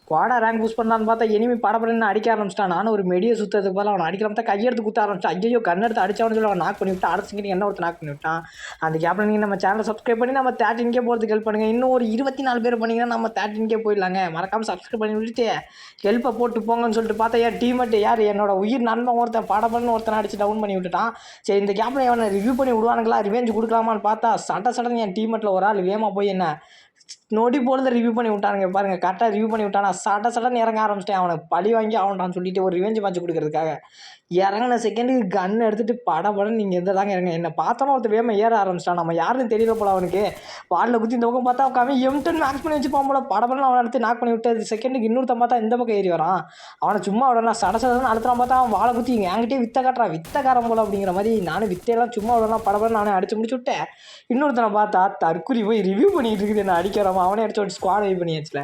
ஸ்குவாடா rank boost பண்ணலான்னு பார்த்தா enemy படப்படன்னு அடிக்க ஆரம்பிச்சிட்டான். நானும் ஒரு மெடியை சுற்றுறதுக்கு பதில் அவனை அடிக்கலாம் தான் கையெடுத்து குத்த ஆரம்பிச்சான். ஐயோ கண்ணெடுத்து அடிச்சவனு சொல்லி அவன் நாக் பண்ணி விட்டான். அடுத்த செகண்ட் என்ன ஒருத்தர் நாக் பண்ணி விட்டான். அந்த கேப்பில் நீங்கள் நம்ம சேனலை சப்ஸ்கிரைப் பண்ணி நம்ம 13K போகிறதுக்கு ஹெல்ப் பண்ணுங்கள். இன்னும் ஒரு 24 பேர் பண்ணிங்கன்னா நம்ம 13K போயிடலாங்க. மறக்காமல் சப்ஸ்கிரைப் பண்ணி விட்டுட்டு ஹெல்ப்பை போட்டு போங்கன்னு சொல்லிட்டு பார்த்தா என் டீம்மேட் யார் என்னோட உயிர் நண்பன் ஒருத்தன் படப்படன்னு ஒருத்தனை அடிச்சு டவுன் பண்ணி விட்டுட்டான். சரி இந்த கேப்பில் அவனை ரிவ்யூ பண்ணி விடுவானுங்களா, ரிவெஞ்ச் கொடுக்கலாமான்னு பார்த்தா சடன்னு என் டீம்மேட்டில் ஒரு ஆள் வேகமாக போய் என்ன நொடி போல ரிவ்யூ பண்ணி விட்டானுங்க பாருங்க. கரெக்டாக ரிவ்யூ பண்ணி விட்டானா சடன்னு இறங்க ஆரம்பிச்சிட்டேன். அவனை பழி வாங்கி ஆகண்டான்னு சொல்லிட்டு ஒரு ரிவெஞ்ச் மேட்ச் கொடுக்கறதுக்காக இறங்கின செகண்டுக்கு கன் எடுத்துட்டு படப்படன்னு நீங்கள் எந்த தாங்க இறங்க என்னை பார்த்தோன்னா ஒருத்தர் வேகமாக ஏற ஆரம்பிச்சிட்டான். நம்ம யாருன்னு தெரியல போல அவனுக்கு. வாலில் குத்தி இந்த பக்கம் பார்த்தா உட்காம M10 மேக்ஸ் பண்ணி வச்சுப்பான் போல. படப்படன்னு அவனை எடுத்து நாக் பண்ணி விட்டு செகண்டுக்கு இன்னொருத்தன் பார்த்தா இந்த பக்கம் ஏறி வரான். அவனை சும்மா விடனா சடன்னு அழுத்தலாம் பார்த்தா அவன் வாழை குத்தி என்கிட்டே வித்த காட்டுறான். வித்தக்காரன் போல அப்படிங்கிற மாதிரி நானும் வித்தையெல்லாம் சும்மா விடலாம் படப்படன்னு நானே அடிச்சு முடிச்சு விட்டேன். இன்னொருத்தனை பார்த்தா தற்கொலை போய் ரிவ்யூ பண்ணிட்டு இருக்குது என்ன அடிக்கிறவன். அவனே அடிச்சு ஸ்குவாட் வை பண்ணியாச்சுல.